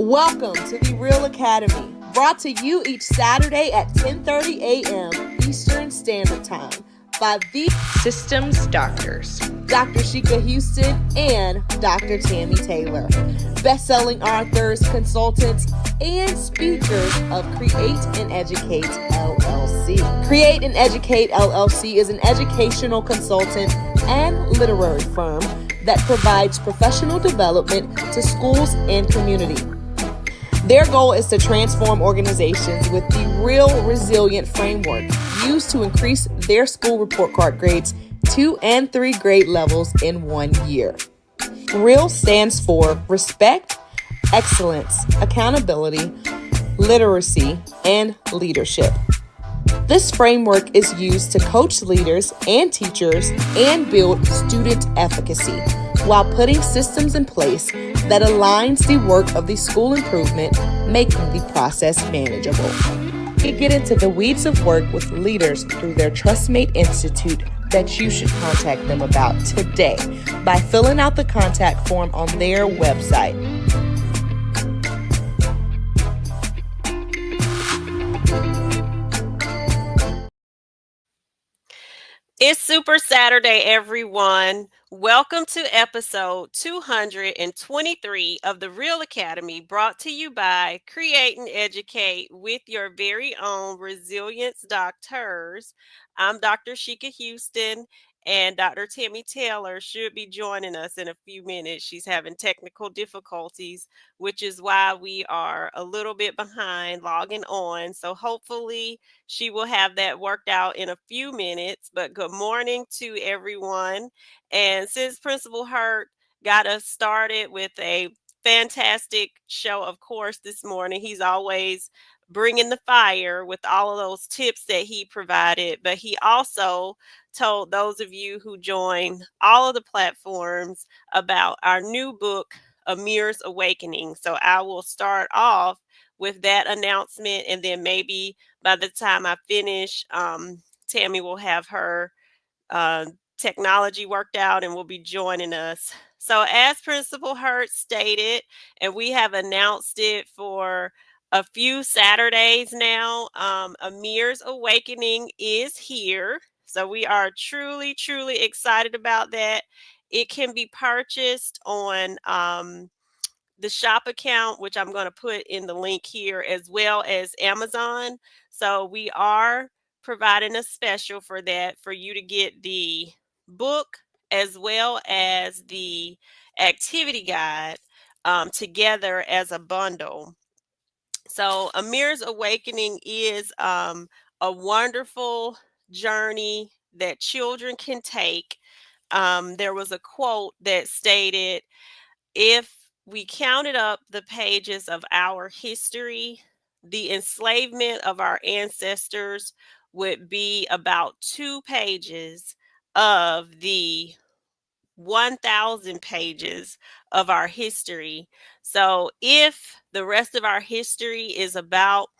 Welcome to the REALL Academy, brought to you each Saturday at 10:30 a.m. Eastern Standard Time by the Systems Doctors, Dr. Sheikah Houston and Dr. Tammy Taylor, best-selling authors, consultants, and speakers of Create and Educate LLC. Create and Educate LLC is an educational consultant and literary firm that provides professional development to schools and community. Their goal is to transform organizations with the REALL Resilient framework used to increase their school report card grades 2 and 3 grade levels in 1 year. REALL stands for Respect, Excellence, Accountability, Literacy, and Leadership. This framework is used to coach leaders and teachers and build student efficacy while putting systems in place that aligns the work of the school improvement, making the process manageable. We get into the weeds of work with leaders through their TrustMate Institute that you should contact them about today by filling out the contact form on their website. It's Super Saturday, everyone. Welcome to episode 223 of the REALL Academy, brought to you by Create and Educate with your very own Resilience DoctHers. I'm Dr. Sheikah Houston, and Dr. Tammy Taylor should be joining us in a few minutes. She's having technical difficulties, which is why we are a little bit behind logging on. So hopefully she will have that worked out in a few minutes. But good morning to everyone. And since Principal Hurt got us started with a fantastic show, of course, this morning, he's always bringing the fire with all of those tips that he provided. But he also told those of you who joined all of the platforms about our new book, Amir's Awakening. So I will start off with that announcement, and then maybe by the time I finish, Tammy will have her technology worked out and will be joining us. So as Principal Hurt stated, and we have announced it for a few Saturdays now, Amir's Awakening is here. So we are truly, truly excited about that. It can be purchased on the shop account, which I'm going to put in the link here, as well as Amazon. So we are providing a special for that, for you to get the book as well as the activity guide together as a bundle. So Amir's Awakening is a wonderful journey that children can take. There was a quote that stated, if we counted up the pages of our history, the enslavement of our ancestors would be about 2 pages of the 1,000 pages of our history. So if the rest of our history is about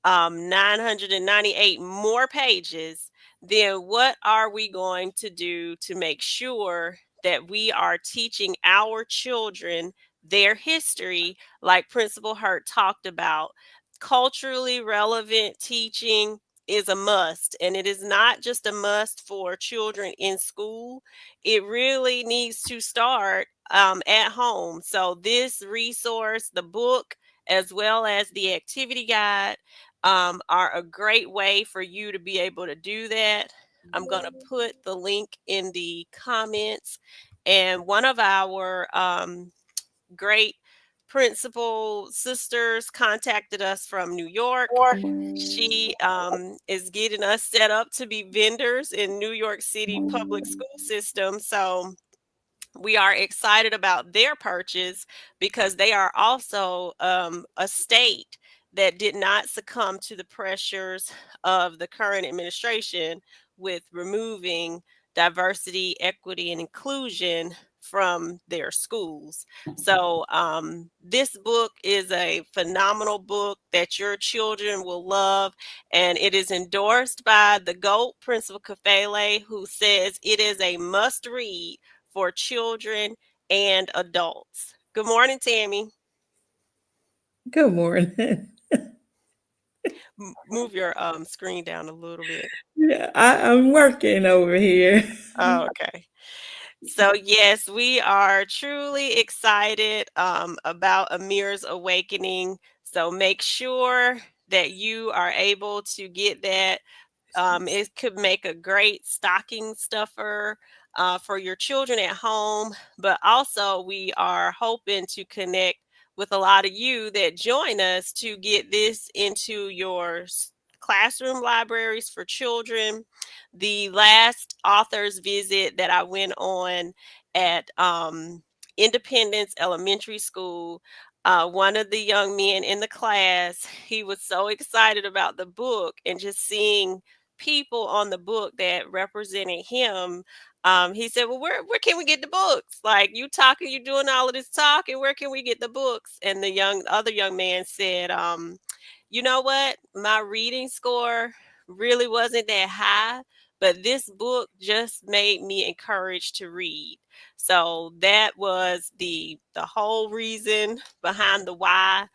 998 more pages, then what are we going to do to make sure that we are teaching our children their history, like Principal Hurt talked about? Culturally relevant teaching is a must, and it is not just a must for children in school. It really needs to start at home. So this resource, the book, as well as the activity guide, are a great way for you to be able to do that. I'm going to put the link in the comments. And one of our great principal sisters contacted us from New York. She is getting us set up to be vendors in New York City public school system. So we are excited about their purchase, because they are also a state that did not succumb to the pressures of the current administration with removing diversity, equity, and inclusion from their schools. So this book is a phenomenal book that your children will love, and it is endorsed by the GOAT, Principal Kafele, who says it is a must read for children and adults. Good morning, Tammy. Good morning. Move your screen down a little bit. Yeah, I'm working over here. Oh, okay. So, yes, we are truly excited about Amir's awakening. So, make sure that you are able to get that. It could make a great stocking stuffer for your children at home, but also we are hoping to connect with a lot of you that join us to get this into your classroom libraries for children. The last author's visit that I went on at Independence Elementary School, one of the young men in the class, he was so excited about the book and just seeing people on the book that represented him. He said, "Well, where can we get the books? Like you talking, you doing all of this talking. Where can we get the books?" And the other young man said, "You know what? My reading score really wasn't that high, but this book just made me encouraged to read." So that was the whole reason behind the why,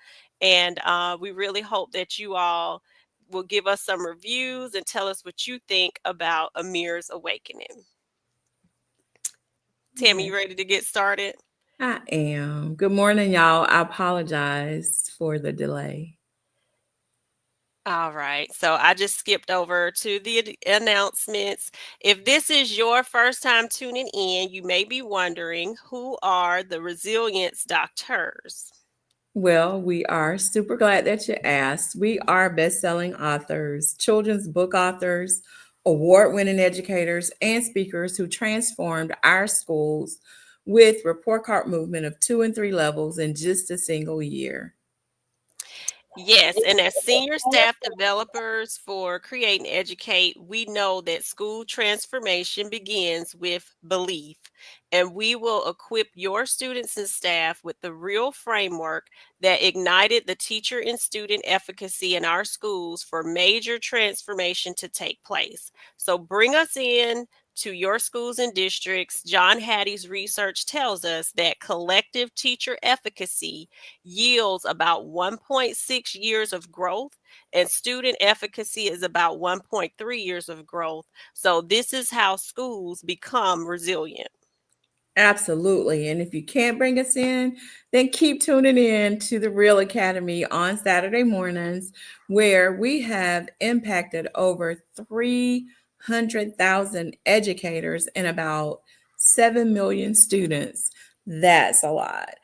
and we really hope that you all will give us some reviews and tell us what you think about Amir's awakening. Tammy, Yeah, you ready to get started? I am. Good morning, y'all. I apologize for the delay. All right. So I just skipped over to the announcements. If this is your first time tuning in, you may be wondering who are the Resilience Doctors? Well, we are super glad that you asked. We are best-selling authors, children's book authors, award-winning educators, and speakers who transformed our schools with report card movement of 2 and 3 levels in just a single year. Yes, and as senior staff developers for Create and Educate, we know that school transformation begins with belief, and we will equip your students and staff with the real framework that ignited the teacher and student efficacy in our schools for major transformation to take place. So bring us in to your schools and districts. John Hattie's research tells us that collective teacher efficacy yields about 1.6 years of growth, and student efficacy is about 1.3 years of growth. So, this is how schools become resilient. Absolutely. And if you can't bring us in, then keep tuning in to the Real Academy on Saturday mornings, where we have impacted over 300,000 educators and about 7 million students. That's a lot.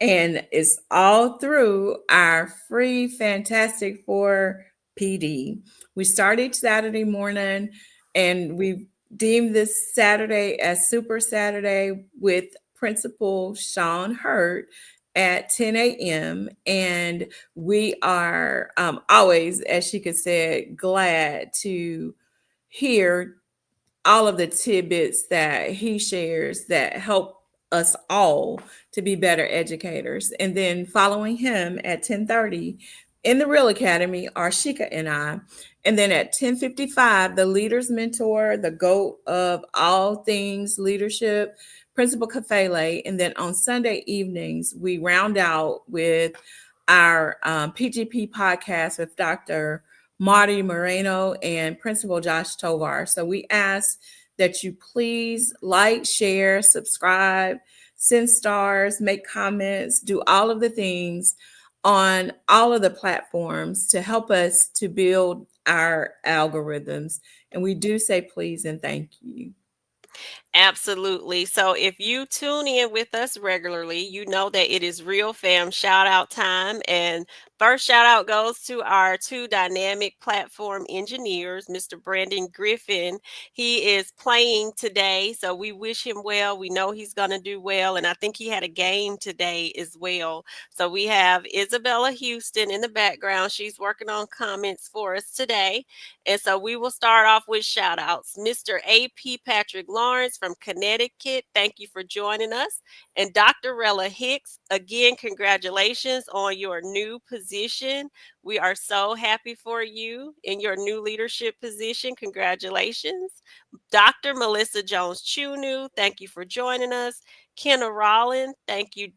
And it's all through our free Fantastic Four PD. We start each Saturday morning, and we deemed this Saturday as Super Saturday with Principal Sean Hurt at 10 a.m. And we are always, as she could say, glad to hear all of the tidbits that he shares that help us all to be better educators. And then following him at 10:30 in the Real Academy are Shika and I. And then at 10:55, the leader's mentor, the GOAT of all things leadership, Principal Kafele. And then on Sunday evenings, we round out with our PGP podcast with Dr. Marty Moreno and Principal Josh Tovar. So we ask that you please like, share, subscribe, send stars, make comments, do all of the things on all of the platforms to help us to build our algorithms. And we do say please and thank you. Absolutely. So if you tune in with us regularly, you know that it is Real Fam shout out time. And first shout out goes to our two dynamic platform engineers, Mr. Brandon Griffin. He is playing today, so we wish him well. We know he's going to do well. And I think he had a game today as well. So we have Isabella Houston in the background. She's working on comments for us today. And so we will start off with shout outs. Mr. A.P. Patrick Lawrence from Connecticut, thank you for joining us. And Dr. Rella Hicks, again, congratulations on your new position. We are so happy for you in your new leadership position. Congratulations. Dr. Melissa Jones Chunu, thank you for joining us. Kenna Rollin, thank you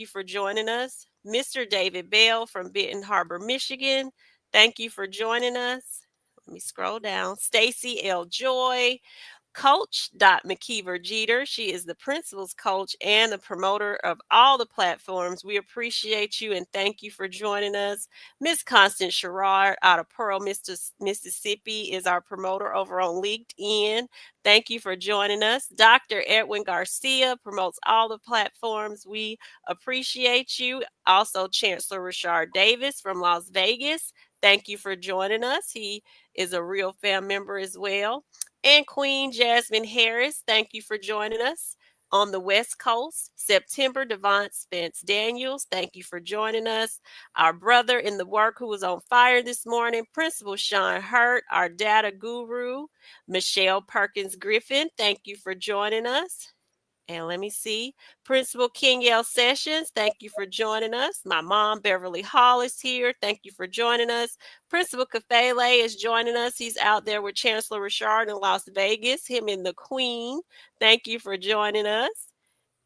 for joining us. Mr. David Bell from Benton Harbor, Michigan. Thank you for joining us. Let me scroll down. Stacy L. Joy, Coach McKeever Jeter. She is the principal's coach and the promoter of all the platforms. We appreciate you and thank you for joining us. Miss Constance Sherrard out of Pearl, Mississippi is our promoter over on LinkedIn. Thank you for joining us. Dr. Edwin Garcia promotes all the platforms. We appreciate you. Also, Chancellor Rashard Davis from Las Vegas. Thank you for joining us. He is a real fam member as well. And Queen Jasmine Harris, thank you for joining us on the West Coast. September Devont Spence Daniels, thank you for joining us. Our brother in the work who was on fire this morning, Principal Sean Hurt, our data guru. Michelle Perkins Griffin, thank you for joining us. And let me see. Principal Kenyelle Sessions, thank you for joining us. My mom, Beverly Hall, is here. Thank you for joining us. Principal Kafele is joining us. He's out there with Chancellor Richard in Las Vegas, him and the Queen. Thank you for joining us.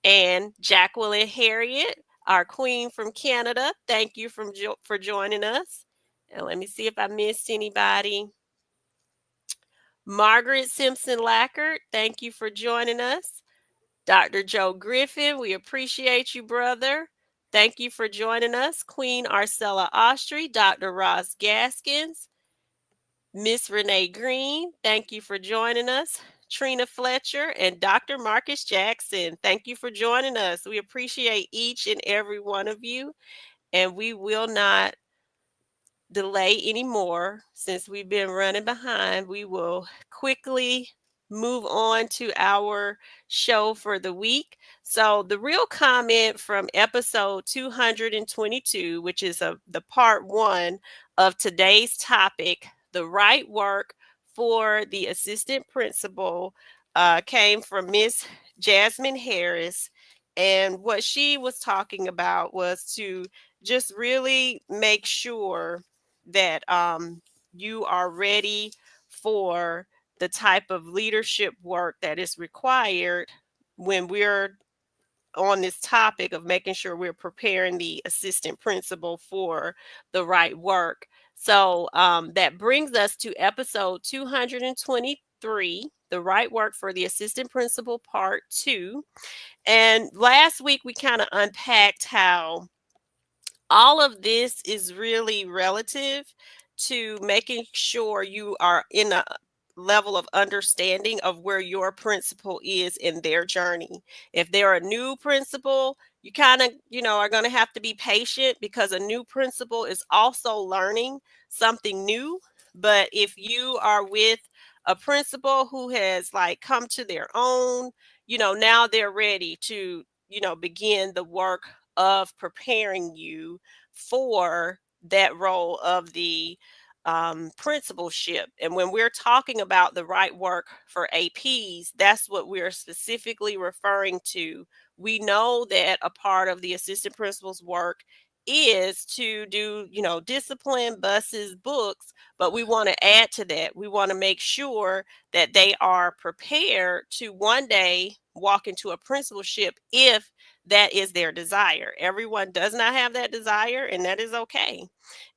And Jacqueline Harriet, our Queen from Canada. Thank you for joining us. And let me see if I missed anybody. Margaret Simpson Lackert, thank you for joining us. Dr. Joe Griffin, we appreciate you, brother. Thank you for joining us. Queen Arcella Ostry, Dr. Ross Gaskins, Miss Renee Green, thank you for joining us. Trina Fletcher and Dr. Marcus Jackson, thank you for joining us. We appreciate each and every one of you, and we will not delay anymore since we've been running behind. We will quickly move on to our show for the week. So the real comment from episode 222, which is the part 1 of today's topic, the right work for the assistant principal, came from Miss Jasmine Harris. And what she was talking about was to just really make sure that you are ready for the type of leadership work that is required when we're on this topic of making sure we're preparing the assistant principal for the right work. So that brings us to episode 223, the right work for the assistant principal, part 2. And last week we kind of unpacked how all of this is really relative to making sure you are in a level of understanding of where your principal is in their journey. If they're a new principal, you kind of, are going to have to be patient because a new principal is also learning something new. But if you are with a principal who has come to their own, now they're ready to, begin the work of preparing you for that role of the principalship. And when we're talking about the right work for APs, that's what we're specifically referring to. We know that a part of the assistant principal's work is to do, discipline, buses, books, but we want to add to that. We want to make sure that they are prepared to one day walk into a principalship if that is their desire. Everyone does not have that desire, and that is okay.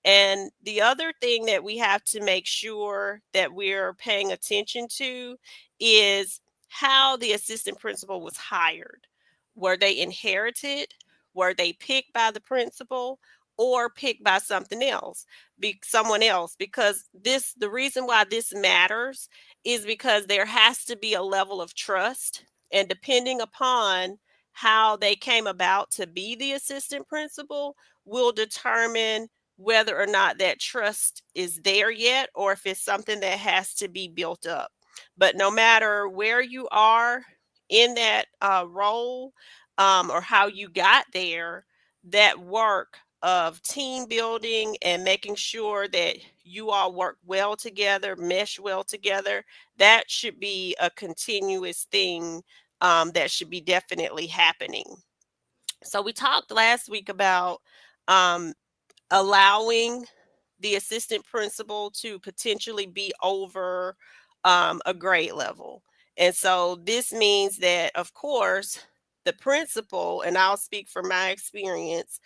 And the other thing that we have to make sure that we're paying attention to is how the assistant principal was hired. Were they inherited? Were they picked by the principal or picked by someone else? Because the reason why this matters is because there has to be a level of trust, and depending upon how they came about to be the assistant principal will determine whether or not that trust is there yet or if it's something that has to be built up. But no matter where you are in that role or how you got there, that work of team building and making sure that you all work well together, mesh well together, that should be a continuous thing that should be definitely happening. So we talked last week about allowing the assistant principal to potentially be over a grade level. And so this means that, of course, the principal, and I'll speak from my experience,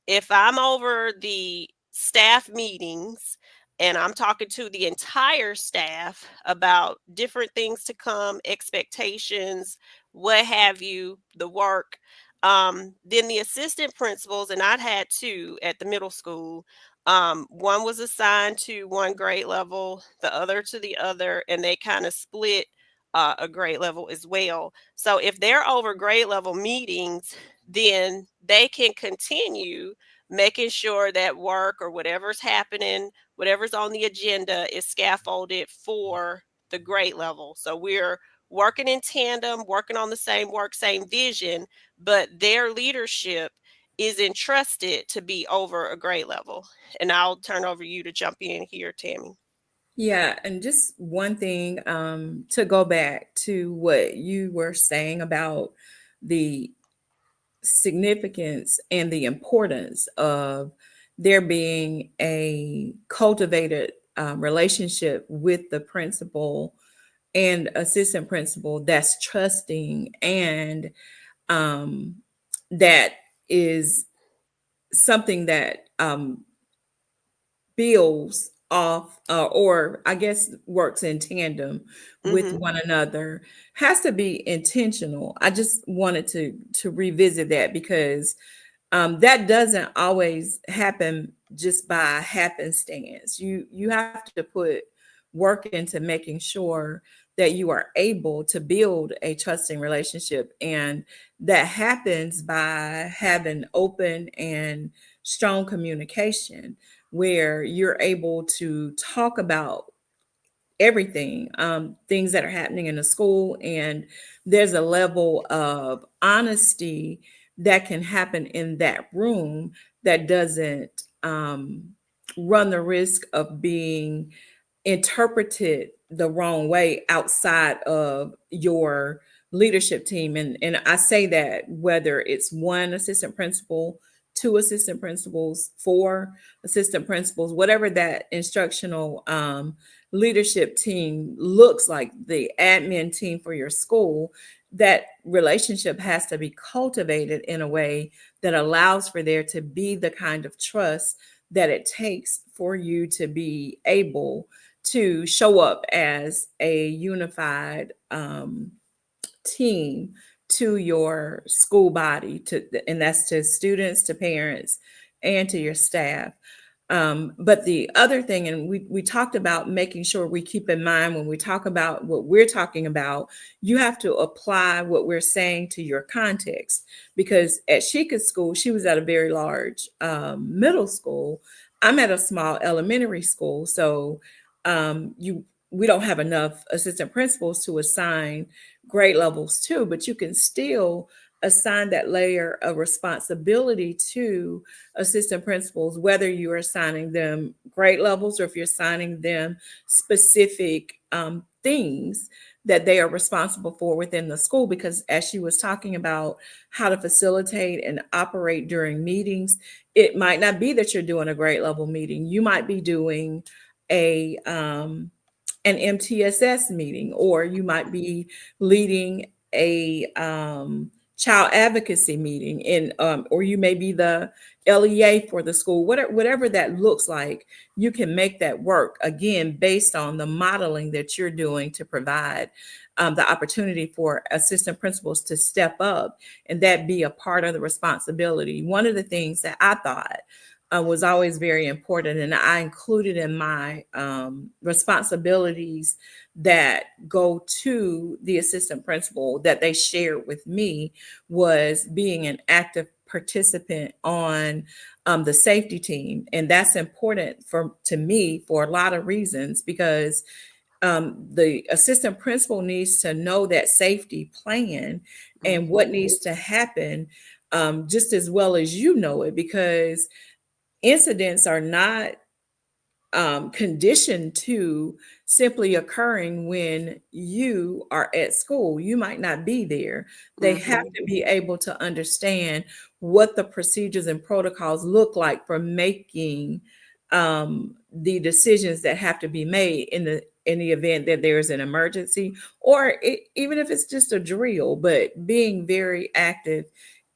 if I'm over the staff meetings and I'm talking to the entire staff about different things to come, expectations, what have you, the work, then the assistant principals, and I'd had two at the middle school. One was assigned to one grade level, the other to the other, and they kind of split a grade level as well. So if they're over grade level meetings, then they can continue making sure that work or whatever's happening, whatever's on the agenda is scaffolded for the grade level. So we're working in tandem, working on the same work, same vision, but their leadership is entrusted to be over a grade level. And I'll turn over you to jump in here, Tammy. Yeah, and just one thing to go back to what you were saying about the significance and the importance of there being a cultivated relationship with the principal and assistant principal that's trusting, and um, that is something that builds off or I guess works in tandem with Mm-hmm. one another, has to be intentional. I just wanted to revisit that because that doesn't always happen just by happenstance. You have to put work into making sure that you are able to build a trusting relationship, and that happens by having open and strong communication where you're able to talk about everything, things that are happening in the school, and there's a level of honesty that can happen in that room that doesn't run the risk of being interpreted the wrong way outside of your leadership team. And I say that whether it's one assistant principal, two assistant principals, four assistant principals, whatever that instructional leadership team looks like, the admin team for your school, that relationship has to be cultivated in a way that allows for there to be the kind of trust that it takes for you to be able to show up as a unified team to your school body, to, and that's to students, to parents, and to your staff. But the other thing, and we talked about making sure we keep in mind when we talk about what we're talking about, you have to apply what we're saying to your context. Because at Sheikah's school, she was at a very large middle school. I'm at a small elementary school, so you we don't have enough assistant principals to assign grade levels to, but you can still assign that layer of responsibility to assistant principals, whether you're assigning them grade levels or if you're assigning them specific things that they are responsible for within the school. Because as she was talking about how to facilitate and operate during meetings, it might not be that you're doing a grade level meeting. You might be doing a an MTSS meeting, or you might be leading a child advocacy meeting, in or you may be the LEA for the school. Whatever that looks like, you can make that work, again based on the modeling that you're doing to provide the opportunity for assistant principals to step up and that be a part of the responsibility. One of the things that I thought was always very important, and I included in my responsibilities that go to the assistant principal that they shared with me, was being an active participant on the safety team. And that's important to me for a lot of reasons, because the assistant principal needs to know that safety plan and what needs to happen just as well as you know it, because incidents are not conditioned to simply occurring when you are at school. You might not be there. They have to be able to understand what the procedures and protocols look like for making the decisions that have to be made in the event that there's an emergency, or even if it's just a drill. But being very active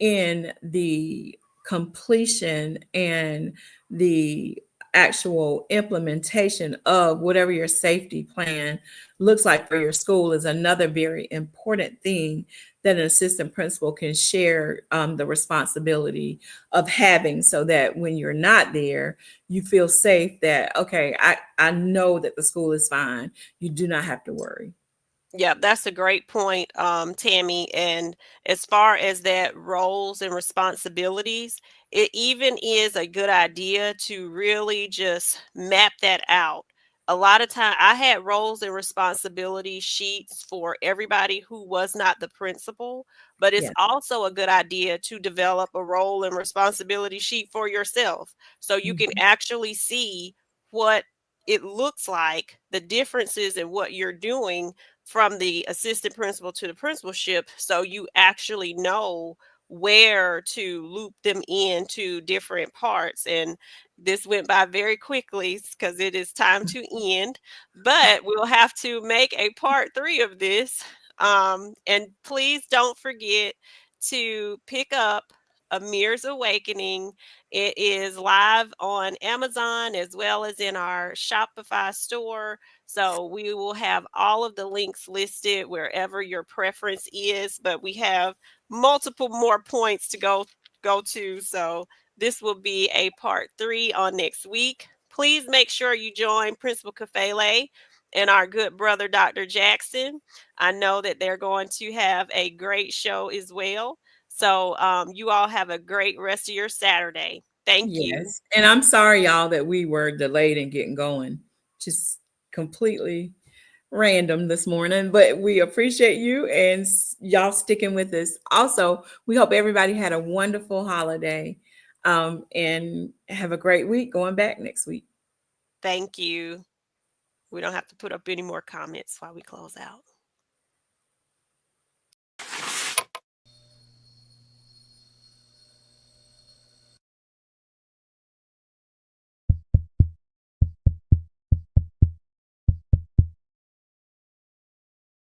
in the completion and the actual implementation of whatever your safety plan looks like for your school is another very important thing that an assistant principal can share the responsibility of having, so that when you're not there, you feel safe that, okay, I know that the school is fine. You do not have to worry. Yeah, that's a great point, Tammy. And as far as that roles and responsibilities, it even is a good idea to really just map that out. A lot of time, I had roles and responsibility sheets for everybody who was not the principal, but it's Yeah. also a good idea to develop a role and responsibility sheet for yourself so you can Mhm. actually see what it looks like, the differences in what you're doing from the assistant principal to the principalship, so you actually know where to loop them into different parts. And this went by very quickly because it is time to end, but we'll have to make a part 3 of this. And please don't forget to pick up Amir's Awakening. It is live on Amazon as well as in our Shopify store, so we will have all of the links listed wherever your preference is, but we have multiple more points to go to. So this will be a part 3 on next week. Please make sure you join Principal Kafele and our good brother Dr. Jackson. I know that they're going to have a great show as well. So you all have a great rest of your Saturday. Thank you. Yes. And I'm sorry, y'all, that we were delayed in getting going. Just completely random this morning, but we appreciate you and y'all sticking with us. Also, we hope everybody had a wonderful holiday, and have a great week going back next week. Thank you. We don't have to put up any more comments while we close out.